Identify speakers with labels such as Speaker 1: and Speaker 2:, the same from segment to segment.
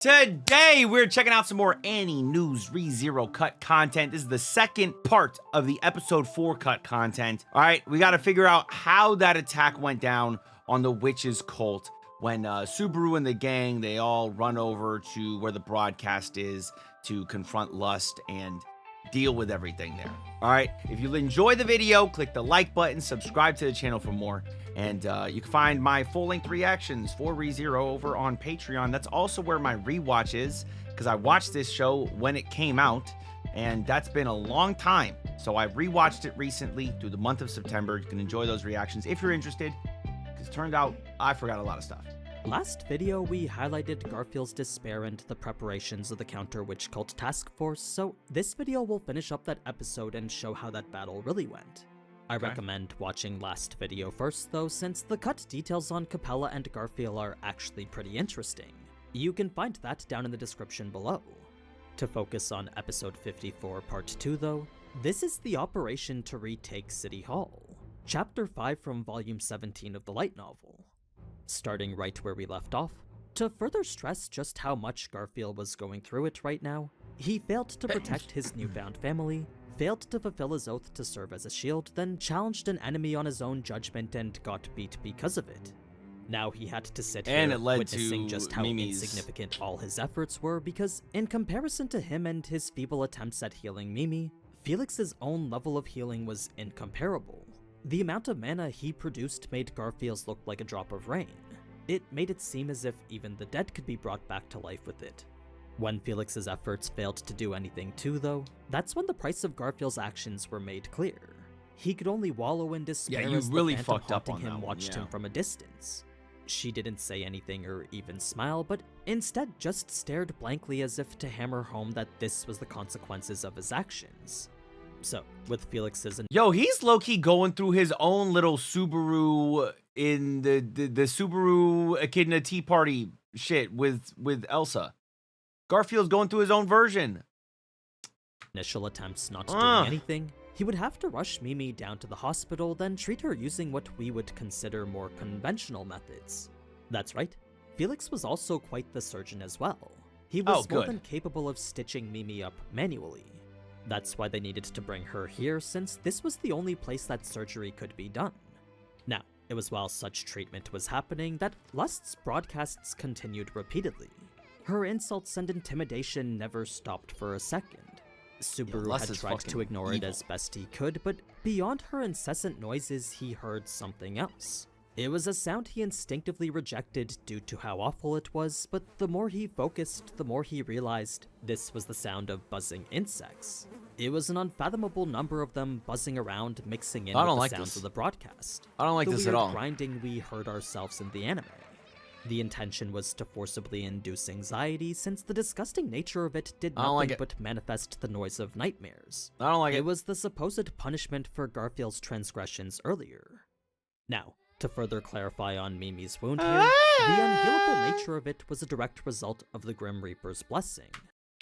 Speaker 1: Today, we're checking out some more AniNews rezero cut content. This is the second part of the episode 4 cut content. All right, we got to figure out how that attack went down on the witch's cult when Subaru and the gang, they all run over to where the broadcast is to confront Lust and deal with everything there. All right, if you enjoy the video, click the like button, subscribe to the channel for more. And you can find my full-length reactions for ReZero over on Patreon. That's also where my rewatch is, because I watched this show when it came out, and that's been a long time. So I rewatched it recently through the month of September. You can enjoy those reactions if you're interested, because it turned out I forgot a lot of stuff.
Speaker 2: Last video, we highlighted Garfield's despair and the preparations of the Counter Witch Cult Task Force, so this video will finish up that episode and show how that battle really went. I recommend watching last video first though, since the cut details on Capella and Garfield are actually pretty interesting. You can find that down in the description below. To focus on episode 54 part 2 though, this is the operation to retake City Hall. Chapter 5 from volume 17 of the light novel. Starting right where we left off, to further stress just how much Garfield was going through it right now, he failed to protect his newfound family, failed to fulfill his oath to serve as a shield, then challenged an enemy on his own judgment and got beat because of it. Now he had to sit here witnessing just how insignificant all his efforts were, because in comparison to him and his feeble attempts at healing Mimi, Felix's own level of healing was incomparable. The amount of mana he produced made Garfield's look like a drop of rain. It made it seem as if even the dead could be brought back to life with it. When Felix's efforts failed to do anything too though, that's when the price of Garfield's actions were made clear. He could only wallow in despair as the phantom haunting him watched him from a distance. She didn't say anything or even smile, but instead just stared blankly as if to hammer home that this was the consequences of his actions. So, with Felix's
Speaker 1: Yo, he's low-key going through his own little Subaru in the Subaru Echidna Tea Party shit with Elsa. Garfield's going through his own version.
Speaker 2: Initial attempts not doing anything, he would have to rush Mimi down to the hospital, then treat her using what we would consider more conventional methods. That's right, Felix was also quite the surgeon as well. He was more than capable of stitching Mimi up manually. That's why they needed to bring her here, since this was the only place that surgery could be done. Now, it was while such treatment was happening that Lust's broadcasts continued repeatedly. Her insults and intimidation never stopped for a second. Subaru had tried to ignore it as best he could, but beyond her incessant noises, he heard something else. It was a sound he instinctively rejected due to how awful it was, but the more he focused, the more he realized this was the sound of buzzing insects. It was an unfathomable number of them buzzing around, mixing in with the sounds of the broadcast.
Speaker 1: I don't like this at all.
Speaker 2: The weird grinding we heard ourselves in the anime. The intention was to forcibly induce anxiety, since the disgusting nature of it did nothing but manifest the noise of nightmares.
Speaker 1: I don't like it.
Speaker 2: It was the supposed punishment for Garfield's transgressions earlier. Now, to further clarify on Mimi's wound here, the unhealable nature of it was a direct result of the Grim Reaper's blessing.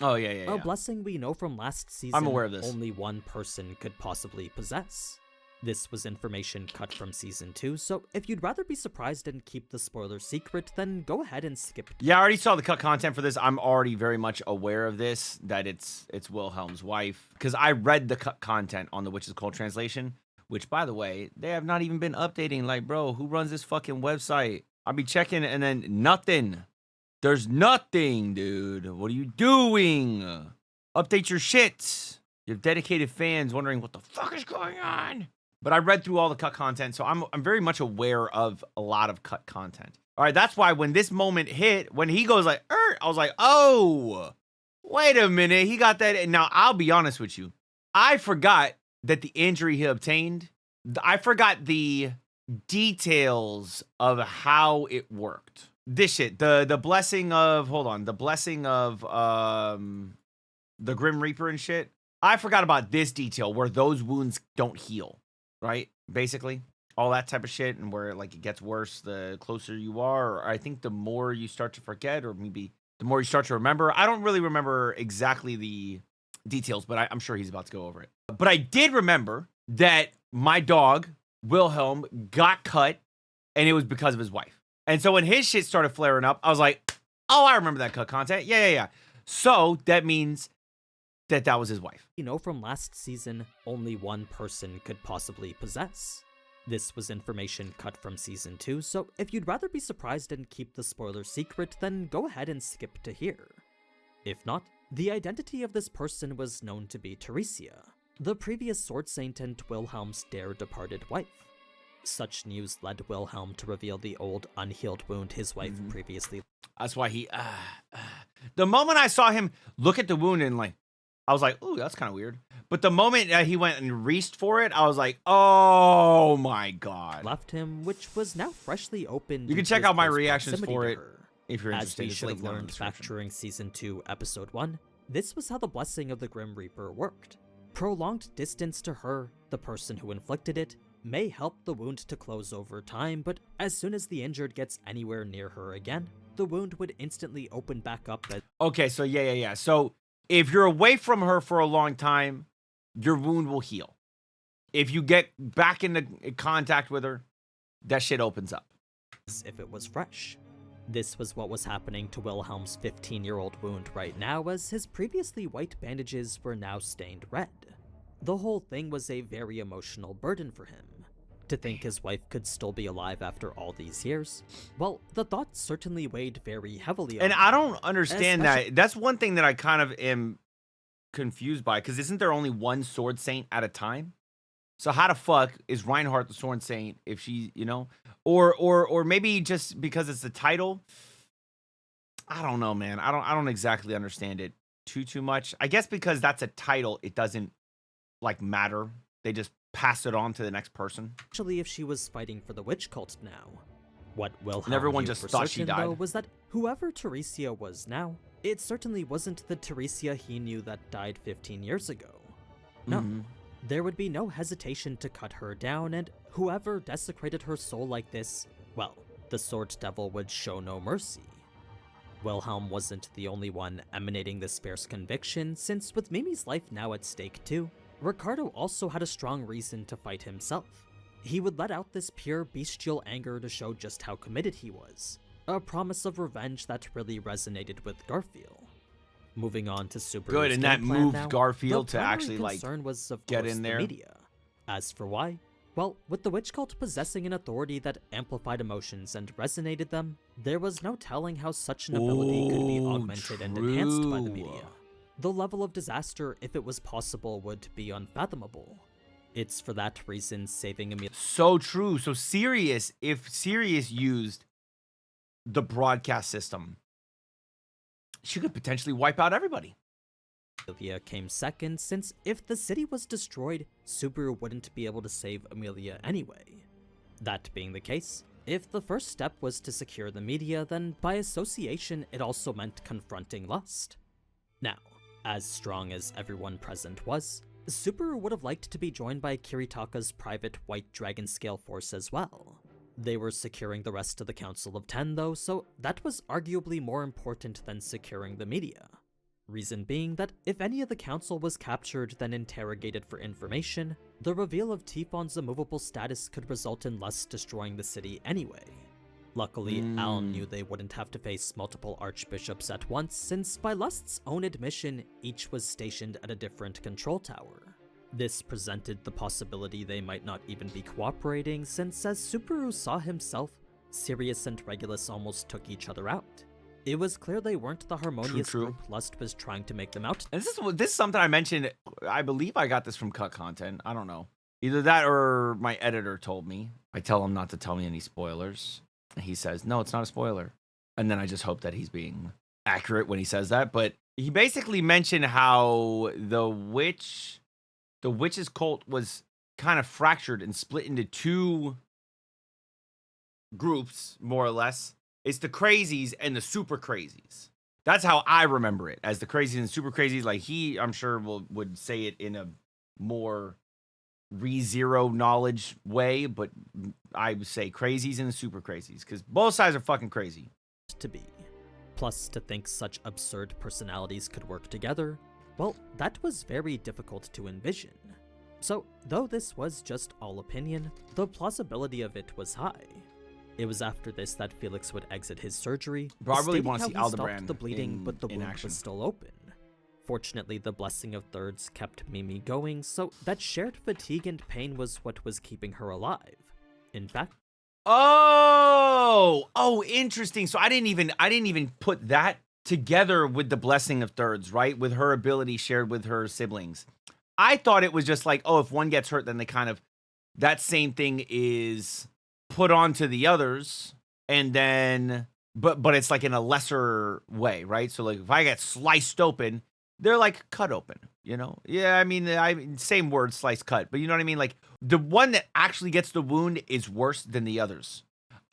Speaker 2: A blessing we know from last season
Speaker 1: I'm aware of this.
Speaker 2: Only one person could possibly possess. This was information cut from Season 2, so if you'd rather be surprised and keep the spoiler secret, then go ahead and skip.
Speaker 1: Yeah, I already saw the cut content for this. I'm already very much aware of this, that it's Wilhelm's wife. Because I read the cut content on the Witch's Cult translation, which, by the way, they have not even been updating. Like, bro, who runs this fucking website? I'll be checking and then nothing. There's nothing, dude. What are you doing? Update your shit. You have dedicated fans wondering what the fuck is going on. But I read through all the cut content, so I'm very much aware of a lot of cut content. All right, that's why when this moment hit, when he goes like, I was like, oh, wait a minute. He got that. Now, I'll be honest with you. I forgot that the injury he obtained, I forgot the details of how it worked. This shit, the blessing of, the blessing of the Grim Reaper and shit. I forgot about this detail where those wounds don't heal. Right, basically all that type of shit, and where like it gets worse the closer you are, or I think the more you start to forget, or maybe the more you start to remember. I don't really remember exactly the details, but I'm sure he's about to go over it. But I did remember that my dog Wilhelm got cut, and it was because of his wife. And so when his shit started flaring up, I was like, Oh, I remember that cut content. Yeah. So that means that was his wife.
Speaker 2: You know, from last season, only one person could possibly possess. This was information cut from season 2, so if you'd rather be surprised and keep the spoiler secret, then go ahead and skip to here. If not, the identity of this person was known to be Teresia, the previous Sword Saint and Wilhelm's departed wife. Such news led Wilhelm to reveal the old unhealed wound his wife previously.
Speaker 1: That's why he. The moment I saw him look at the wound and like, I was like, ooh, that's kind of weird. But the moment he went and reached for it, I was like, oh my god.
Speaker 2: Left him, which was now freshly opened.
Speaker 1: You can check out my reactions for it if you're interested.
Speaker 2: As we should have learned back during season 2, episode 1, this was how the blessing of the Grim Reaper worked. Prolonged distance to her, the person who inflicted it, may help the wound to close over time, but as soon as the injured gets anywhere near her again, the wound would instantly open back up.
Speaker 1: Okay, so yeah. So if you're away from her for a long time, your wound will heal. If you get back into contact with her, that shit opens up.
Speaker 2: As if it was fresh. This was what was happening to Wilhelm's 15-year-old wound right now, as his previously white bandages were now stained red. The whole thing was a very emotional burden for him. To think his wife could still be alive after all these years, well, the thought certainly weighed very heavily on him.
Speaker 1: And I don't understand that. That's one thing that I kind of am confused by, because isn't there only one Sword Saint at a time? So how the fuck is Reinhardt the Sword Saint if she, you know? Or maybe just because it's the title? I don't know, man. I don't exactly understand it too much. I guess because that's a title, it doesn't like matter. They just pass it on to the next person.
Speaker 2: Actually, if she was fighting for the witch cult now. What Wilhelm
Speaker 1: and everyone
Speaker 2: knew
Speaker 1: just
Speaker 2: for
Speaker 1: thought
Speaker 2: certain,
Speaker 1: she died.
Speaker 2: though, was that whoever Teresia was now, it certainly wasn't the Teresia he knew that died 15 years ago. No, there would be no hesitation to cut her down, and whoever desecrated her soul like this, well, the Sword Devil would show no mercy. Wilhelm wasn't the only one emanating this fierce conviction, since with Mimi's life now at stake too, Ricardo also had a strong reason to fight himself. He would let out this pure bestial anger to show just how committed he was, a promise of revenge that really resonated with Garfield. Moving on to Subaru's
Speaker 1: good, and that moved
Speaker 2: now,
Speaker 1: Garfield to
Speaker 2: the
Speaker 1: actually like
Speaker 2: concern was, of
Speaker 1: get
Speaker 2: course,
Speaker 1: in
Speaker 2: the
Speaker 1: there.
Speaker 2: media. As for why, well, with the witch cult possessing an authority that amplified emotions and resonated them, there was no telling how such an ability could be augmented and enhanced by the media. The level of disaster, if it was possible, would be unfathomable. It's for that reason saving Amelia.
Speaker 1: So true. So Sirius, if Sirius used the broadcast system, she could potentially wipe out everybody.
Speaker 2: Amelia came second, since if the city was destroyed, Subaru wouldn't be able to save Amelia anyway. That being the case, if the first step was to secure the media, then by association it also meant confronting lust. Now, as strong as everyone present was, Subaru would have liked to be joined by Kiritaka's private White Dragon Scale force as well. They were securing the rest of the Council of 10 though, so that was arguably more important than securing the media. Reason being that if any of the council was captured then interrogated for information, the reveal of Tifon's immovable status could result in Lust destroying the city anyway. Luckily, Al knew they wouldn't have to face multiple archbishops at once, since by Lust's own admission, each was stationed at a different control tower. This presented the possibility they might not even be cooperating, since as Subaru saw himself, Sirius and Regulus almost took each other out. It was clear they weren't the harmonious group Lust was trying to make them out.
Speaker 1: And this is something I mentioned. I believe I got this from cut content. I don't know. Either that or my editor told me. I tell him not to tell me any spoilers. And he says, no, it's not a spoiler. And then I just hope that he's being accurate when he says that. But he basically mentioned how the witch's cult was kind of fractured and split into two groups, more or less. It's the crazies and the super crazies. That's how I remember it, as the crazies and super crazies. Like he, I'm sure, would say it in a more rezero knowledge way, but I would say crazies and the super crazies, because both sides are fucking crazy.
Speaker 2: To be. Plus, to think such absurd personalities could work together, well, that was very difficult to envision. So, though this was just all opinion, the plausibility of it was high. It was after this that Felix would exit his surgery,
Speaker 1: Bro, I really
Speaker 2: stating
Speaker 1: want
Speaker 2: how
Speaker 1: to see
Speaker 2: he stopped
Speaker 1: Aldebaran
Speaker 2: the bleeding, but the
Speaker 1: in
Speaker 2: wound
Speaker 1: action.
Speaker 2: was still open. Fortunately, the blessing of thirds kept Mimi going, so that shared fatigue and pain was what was keeping her alive. In fact,
Speaker 1: oh, interesting. So I didn't even put that together with the blessing of thirds, right? With her ability shared with her siblings. I thought it was just like, oh, if one gets hurt, then they kind of, that same thing is put onto the others, and then, but it's like in a lesser way, right? So like if I get sliced open, they're like cut open, you know? Yeah, I mean, same word, slice, cut, but you know what I mean? Like the one that actually gets the wound is worse than the others.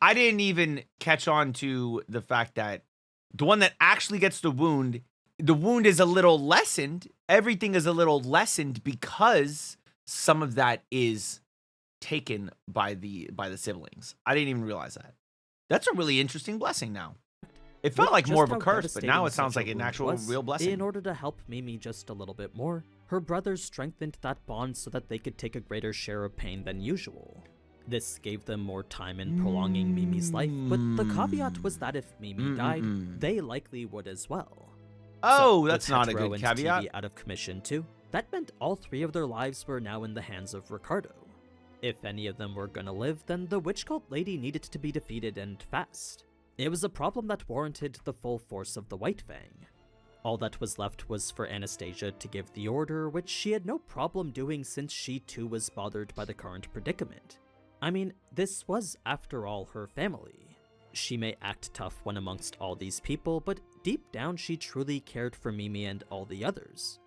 Speaker 1: I didn't even catch on to the fact that the one that actually gets the wound is a little lessened. Everything is a little lessened because some of that is taken by the siblings. I didn't even realize that. That's a really interesting blessing now. It felt like more of a curse, but now it sounds like an actual real blessing.
Speaker 2: In order to help Mimi just a little bit more, her brothers strengthened that bond so that they could take a greater share of pain than usual. This gave them more time in prolonging Mimi's life, but the caveat was that if Mimi died, they likely would as well.
Speaker 1: Oh,
Speaker 2: So,
Speaker 1: that's
Speaker 2: with
Speaker 1: not a
Speaker 2: Hetero
Speaker 1: good
Speaker 2: and
Speaker 1: caveat.
Speaker 2: TV out of commission too, that meant all three of their lives were now in the hands of Ricardo. If any of them were gonna live, then the witch cult lady needed to be defeated and fast. It was a problem that warranted the full force of the White Fang. All that was left was for Anastasia to give the order, which she had no problem doing since she too was bothered by the current predicament. I mean, this was, after all, her family. She may act tough when amongst all these people, but deep down she truly cared for Mimi and all the others.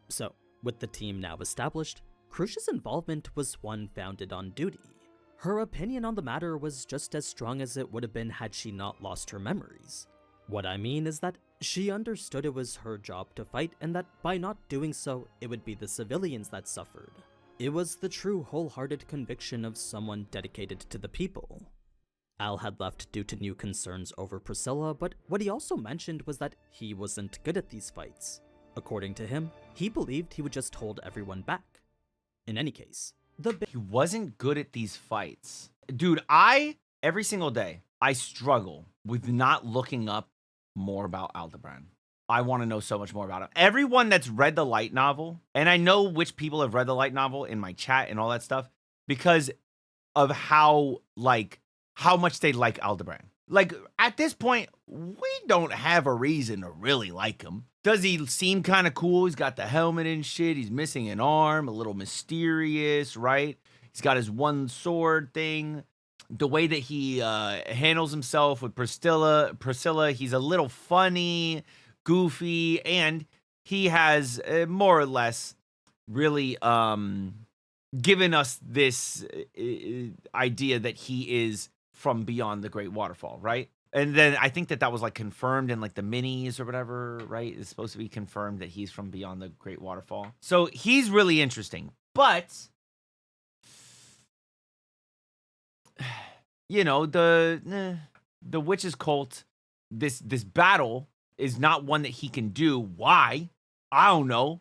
Speaker 2: So, with the team now established, Crucia's involvement was one founded on duty. Her opinion on the matter was just as strong as it would have been had she not lost her memories. What I mean is that she understood it was her job to fight, and that by not doing so, it would be the civilians that suffered. It was the true wholehearted conviction of someone dedicated to the people. Al had left due to new concerns over Priscilla, but what he also mentioned was that he wasn't good at these fights. According to him, he believed he would just hold everyone back. In any case,
Speaker 1: He wasn't good at these fights. Dude, every single day, I struggle with not looking up more about Aldebaran. I want to know so much more about him. Everyone that's read the light novel, and I know which people have read the light novel in my chat and all that stuff, because of how much they like Aldebaran. Like, at this point, we don't have a reason to really like him. Does he seem kind of cool? He's got the helmet and shit. He's missing an arm, a little mysterious, right? He's got his one sword thing. The way that he handles himself with Priscilla, he's a little funny, goofy, and he has more or less really given us this idea that he is from beyond the Great Waterfall, right? And then I think that was like confirmed in like the minis or whatever, right? It's supposed to be confirmed that he's from beyond the Great Waterfall. So he's really interesting. But, you know, the witch's cult, this battle is not one that he can do. Why? I don't know.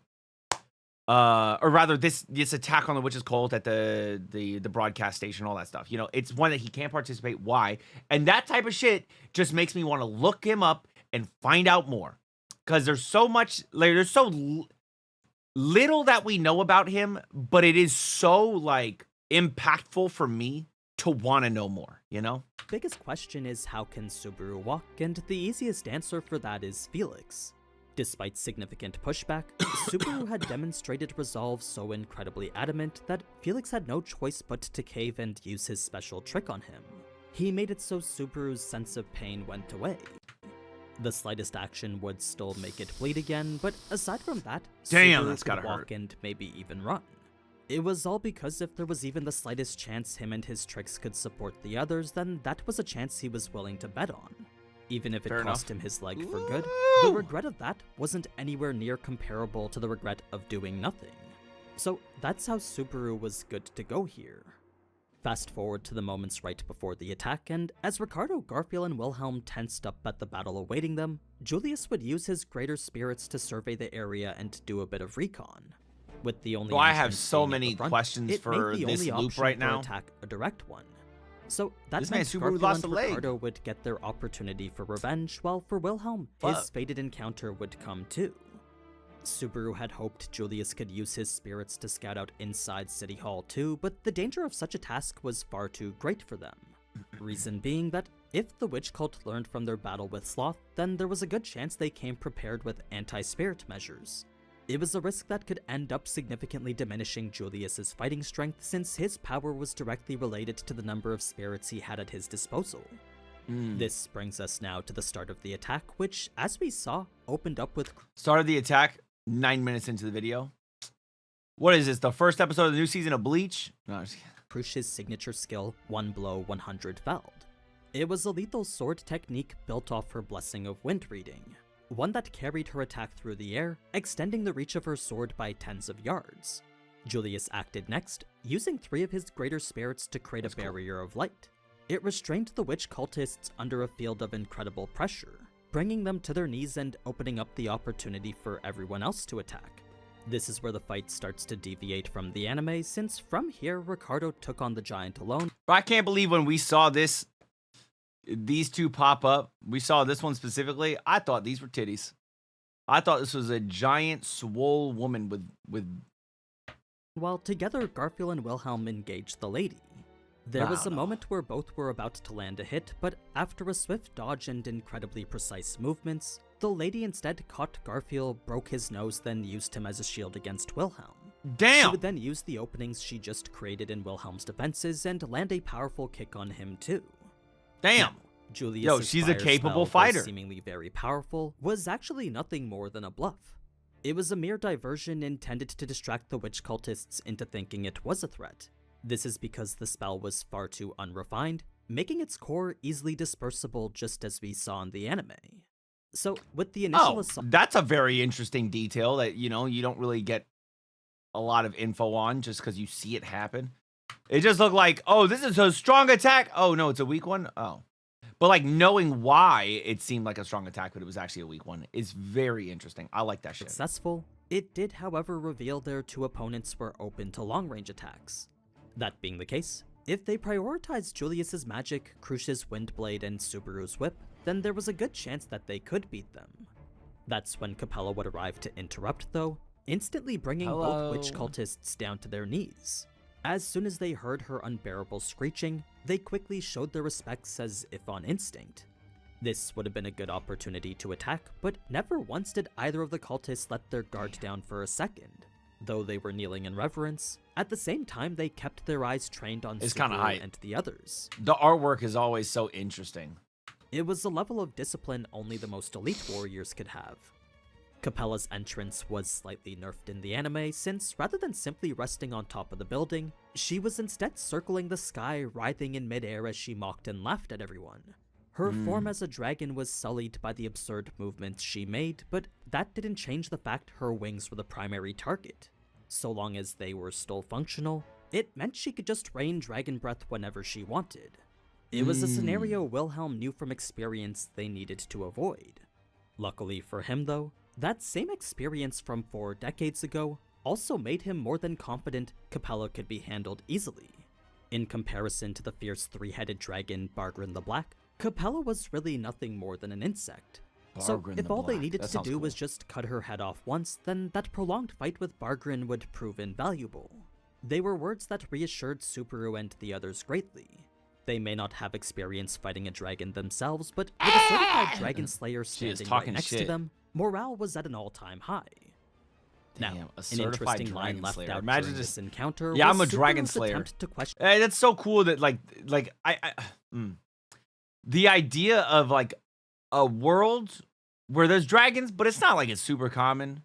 Speaker 1: Or rather, this attack on the witch's cult at the broadcast station, all that stuff. You know, it's one that he can't participate. Why? And that type of shit just makes me want to look him up and find out more. Because there's so much, there's so little that we know about him, but it is so like impactful for me to want to know more. You know.
Speaker 2: biggest question is how can Subaru walk, and the easiest answer for that is Felix. Despite significant pushback, Subaru had demonstrated resolve so incredibly adamant that Felix had no choice but to cave and use his special trick on him. He made it so Subaru's sense of pain went away. The slightest action would still make it bleed again, but aside from that,
Speaker 1: Damn,
Speaker 2: Subaru
Speaker 1: that's gotta
Speaker 2: could walk
Speaker 1: hurt.
Speaker 2: and maybe even run. It was all because if there was even the slightest chance him and his tricks could support the others, then that was a chance he was willing to bet on. Even if it
Speaker 1: Fair
Speaker 2: cost
Speaker 1: enough.
Speaker 2: him his leg for good,
Speaker 1: Ooh.
Speaker 2: the regret of that wasn't anywhere near comparable to the regret of doing nothing. So that's how Subaru was good to go here. Fast forward to the moments right before the attack, and as Ricardo, Garfield, and Wilhelm tensed up at the battle awaiting them, Julius would use his greater spirits to survey the area and do a bit of recon. With the only
Speaker 1: So I have
Speaker 2: entrance
Speaker 1: so
Speaker 2: being at the
Speaker 1: many
Speaker 2: front,
Speaker 1: questions
Speaker 2: it
Speaker 1: for
Speaker 2: made the
Speaker 1: this
Speaker 2: only
Speaker 1: loop
Speaker 2: option
Speaker 1: right
Speaker 2: for
Speaker 1: now.
Speaker 2: attack a direct one. So that
Speaker 1: This man
Speaker 2: meant
Speaker 1: Subaru
Speaker 2: Garfield
Speaker 1: lost
Speaker 2: and
Speaker 1: a leg.
Speaker 2: Ricardo would get their opportunity for revenge, while for Wilhelm,
Speaker 1: Fuck.
Speaker 2: his fated encounter would come too. Subaru had hoped Julius could use his spirits to scout out inside City Hall too, but the danger of such a task was far too great for them. Reason being that if the witch cult learned from their battle with Sloth, then there was a good chance they came prepared with anti-spirit measures. It was a risk that could end up significantly diminishing Julius's fighting strength, since his power was directly related to the number of spirits he had at his disposal. This brings us now to the start of the attack, which, as we saw, opened up with
Speaker 1: Started the attack 9 minutes into the video. What is this, the first episode of the new season of Bleach? No, I'm just kidding.
Speaker 2: Krush's signature skill, 1 blow 100 Feld. It was a lethal sword technique built off her blessing of wind reading, one that carried her attack through the air, extending the reach of her sword by tens of yards. Julius acted next, using 3 of his greater spirits to create a barrier of light. It restrained the witch cultists under a field of incredible pressure, bringing them to their knees and opening up the opportunity for everyone else to attack. This is where the fight starts to deviate from the anime, since from here Ricardo took on the giant alone.
Speaker 1: Bro, I can't believe when we saw these two pop up, we saw this one specifically, I thought these were titties. I thought this was a giant swole woman with
Speaker 2: While together Garfield and Wilhelm engaged the lady. There was a moment where both were about to land a hit, but after a swift dodge and incredibly precise movements, the lady instead caught Garfield, broke his nose, then used him as a shield against Wilhelm.
Speaker 1: Damn!
Speaker 2: She would then use the openings she just created in Wilhelm's defenses and land a powerful kick on him too.
Speaker 1: Damn!
Speaker 2: Now, Julius's
Speaker 1: Yo, she's a
Speaker 2: fire
Speaker 1: capable
Speaker 2: spell, though
Speaker 1: fighter.
Speaker 2: seemingly very powerful, was actually nothing more than a bluff. It was a mere diversion intended to distract the witch cultists into thinking it was a threat. This is because the spell was far too unrefined, making its core easily dispersible, just as we saw in the anime. So, with the initial assault,
Speaker 1: that's a very interesting detail that, you don't really get a lot of info on just because you see it happen. It just looked like, oh, this is a strong attack. Oh, no, it's a weak one. Oh. But, like, knowing why it seemed like a strong attack, but it was actually a weak one is very interesting. I like that shit.
Speaker 2: Successful, it did, however, reveal their 2 opponents were open to long-range attacks. That being the case, if they prioritized Julius's magic, Krush's Windblade, and Subaru's whip, then there was a good chance that they could beat them. That's when Capella would arrive to interrupt though, instantly bringing both witch cultists down to their knees. As soon as they heard her unbearable screeching, they quickly showed their respects as if on instinct. This would have been a good opportunity to attack, but never once did either of the cultists let their guard down for a second. Though they were kneeling in reverence, at the same time they kept their eyes trained on Subaru and the others.
Speaker 1: The artwork is always so interesting.
Speaker 2: It was a level of discipline only the most elite warriors could have. Capella's entrance was slightly nerfed in the anime, since rather than simply resting on top of the building, she was instead circling the sky, writhing in midair as she mocked and laughed at everyone. Her form as a dragon was sullied by the absurd movements she made, but that didn't change the fact her wings were the primary target. So long as they were still functional, it meant she could just rain dragon breath whenever she wanted. It was a scenario Wilhelm knew from experience they needed to avoid. Luckily for him though, that same experience from 4 decades ago also made him more than confident Capella could be handled easily. In comparison to the fierce 3-headed dragon Bargrin the Black, Capella was really nothing more than an insect. So if all they needed to do was just cut her head off once, then that prolonged fight with Bargrin would prove invaluable. They were words that reassured Subaru and the others greatly. They may not have experience fighting a dragon themselves, but with a certified dragon slayer standing right next to them, morale was at an all-time high. Now, an interesting line left out during this encounter was
Speaker 1: I'm a dragon
Speaker 2: Subaru's
Speaker 1: slayer.
Speaker 2: attempt to question
Speaker 1: Hey, that's so cool that the idea of like a world where there's dragons, but it's not like it's super common.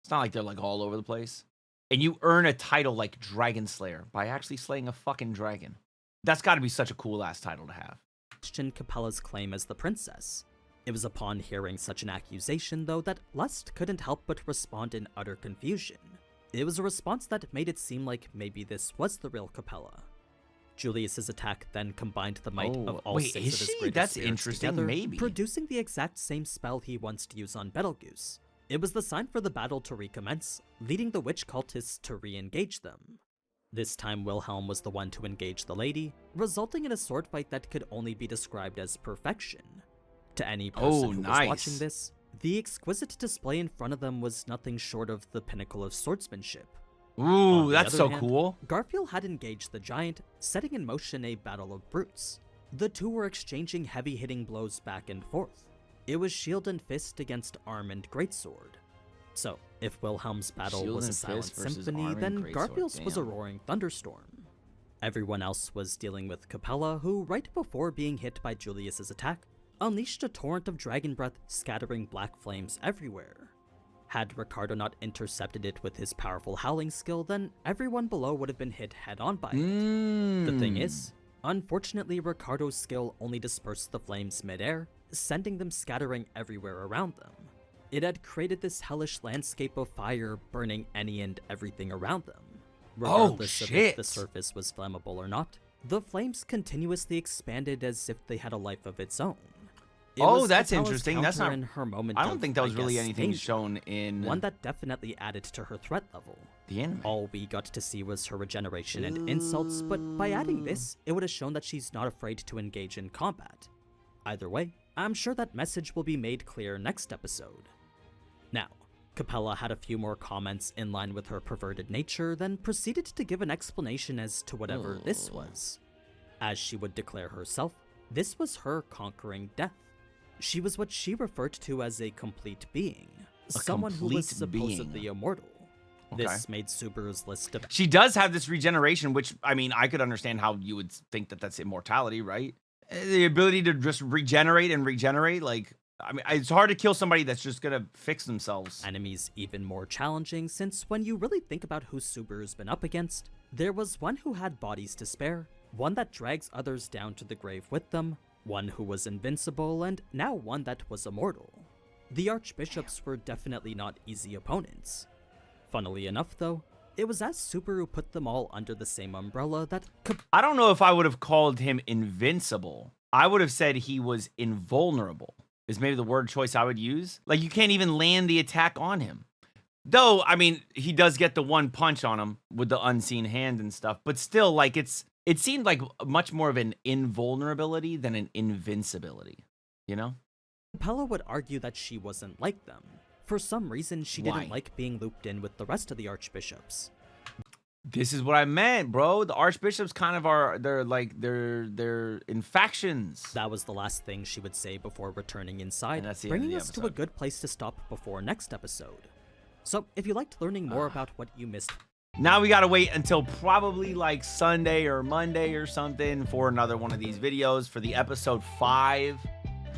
Speaker 1: It's not like they're like all over the place. And you earn a title like Dragon Slayer by actually slaying a fucking dragon. That's got to be such a cool ass title to have.
Speaker 2: Capella's claim as the princess. It was upon hearing such an accusation, though, that Lust couldn't help but respond in utter confusion. It was a response that made it seem like maybe this was the real Capella. Julius's attack then combined the might of all 6 of his greatest
Speaker 1: That's
Speaker 2: spirits
Speaker 1: interesting,
Speaker 2: together,
Speaker 1: maybe.
Speaker 2: producing the exact same spell he wants to use on Betelgeuse. It was the sign for the battle to recommence, leading the witch cultists to re-engage them. This time Wilhelm was the one to engage the lady, resulting in a sword fight that could only be described as perfection. To any person who was watching this, the exquisite display in front of them was nothing short of the pinnacle of swordsmanship.
Speaker 1: Ooh, that's so cool.
Speaker 2: Garfield had engaged the giant, setting in motion a battle of brutes. The two were exchanging heavy-hitting blows back and forth. It was shield and fist against arm and greatsword. So, if Wilhelm's battle was a silent symphony, then Garfield's was a roaring thunderstorm. Everyone else was dealing with Capella, who, right before being hit by Julius's attack, unleashed a torrent of dragon breath, scattering black flames everywhere. Had Ricardo not intercepted it with his powerful howling skill, then everyone below would have been hit head-on by it. The thing is, unfortunately, Ricardo's skill only dispersed the flames mid-air, sending them scattering everywhere around them. It had created this hellish landscape of fire, burning any and everything around them. Regardless of if the surface was flammable or not, the flames continuously expanded as if they had a life of its own.
Speaker 1: That's interesting. That's not
Speaker 2: in her moment.
Speaker 1: I don't think that was really anything
Speaker 2: danger,
Speaker 1: shown in
Speaker 2: one that definitely added to her threat level.
Speaker 1: The anime.
Speaker 2: All we got to see was her regeneration and insults, but by adding this, it would have shown that she's not afraid to engage in combat. Either way, I'm sure that message will be made clear next episode. Now, Capella had a few more comments in line with her perverted nature, then proceeded to give an explanation as to whatever this was. As she would declare herself, this was her conquering death. She was what she referred to as a complete being, someone who was supposedly immortal. This made Subaru's list of—
Speaker 1: She does have this regeneration, which, I mean, I could understand how you would think that that's immortality, right? The ability to just regenerate and regenerate, like, I mean, it's hard to kill somebody that's just gonna fix themselves.
Speaker 2: Enemies even more challenging, since when you really think about who Subaru's been up against, there was one who had bodies to spare, one that drags others down to the grave with them, one who was invincible, and now one that was immortal. The archbishops were definitely not easy opponents. Funnily enough though, it was as Subaru put them all under the same umbrella that
Speaker 1: I don't know if I would have called him invincible. I would have said he was invulnerable, is maybe the word choice I would use. Like, you can't even land the attack on him. Though, I mean, he does get the one punch on him with the unseen hand and stuff, but still, like, it seemed like much more of an invulnerability than an invincibility, you know?
Speaker 2: Capella would argue that she wasn't like them. For some reason, she didn't like being looped in with the rest of the archbishops.
Speaker 1: This is what I meant, bro. The archbishops kind of are, they're in factions.
Speaker 2: That was the last thing she would say before returning inside,
Speaker 1: that's the
Speaker 2: bringing
Speaker 1: end of
Speaker 2: us
Speaker 1: the
Speaker 2: to a good place to stop before next episode. So, if you liked learning more about what you missed,
Speaker 1: now we gotta wait until probably like Sunday or Monday or something for another one of these videos for the episode 5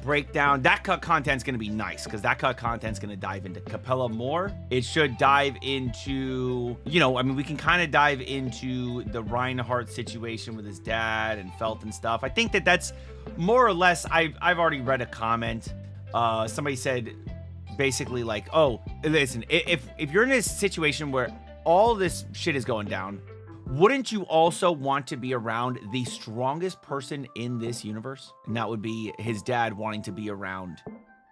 Speaker 1: breakdown. That cut content's gonna be nice because that cut content's gonna dive into Capella more. It should dive into, you know, I mean, we can kind of dive into the Reinhardt situation with his dad and Felt and stuff. I think that's more or less, I've already read a comment. Somebody said basically like, oh, listen, if you're in a situation where all this shit is going down, wouldn't you also want to be around the strongest person in this universe? And that would be his dad wanting to be around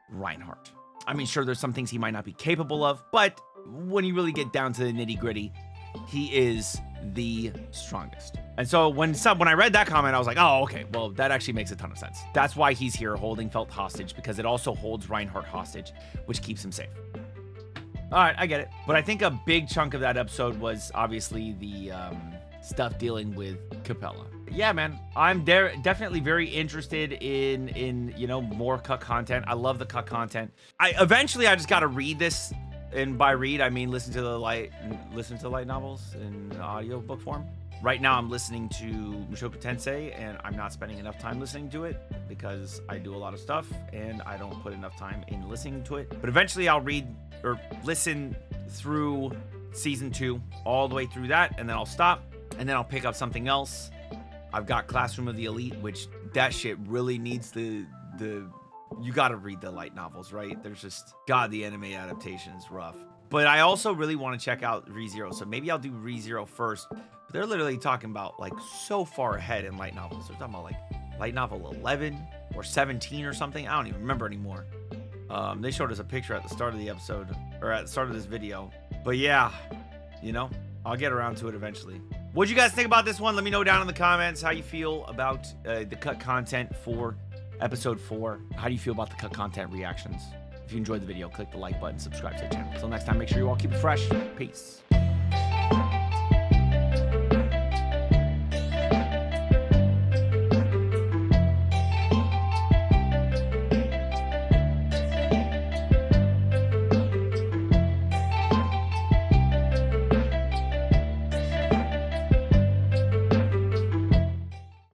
Speaker 1: Reinhardt. I mean, sure, there's some things he might not be capable of, but when you really get down to the nitty gritty, he is the strongest. And so when I read that comment, I was like, oh, okay, well, that actually makes a ton of sense. That's why he's here holding Felt hostage, because it also holds Reinhardt hostage, which keeps him safe. All right, I get it. But I think a big chunk of that episode was obviously the stuff dealing with Capella. Yeah, man, I'm definitely very interested in you know, more cut content. I love the cut content. Eventually I just got to read this, and by read I mean listen to the light novels in audiobook form. Right now I'm listening to Mushoku Tensei, and I'm not spending enough time listening to it because I do a lot of stuff and I don't put enough time in listening to it. But eventually I'll read or listen through season 2 all the way through that, and then I'll stop, and then I'll pick up something else. I've got Classroom of the Elite, which that shit really needs the you gotta read the light novels, right? There's just, God, the anime adaptation is rough. But I also really want to check out ReZero, so maybe I'll do ReZero first. But they're literally talking about like so far ahead in light novels. They're talking about like light novel 11 or 17 or something. I don't even remember anymore. They showed us a picture at the start of the episode, or at the start of this video. But yeah, you know, I'll get around to it eventually. What do you guys think about this one? Let me know down in the comments how you feel about the cut content for episode 4. How do you feel about the cut content reactions? If you enjoyed the video, click the like button, subscribe to the channel. Until next time, make sure you all keep it fresh. Peace.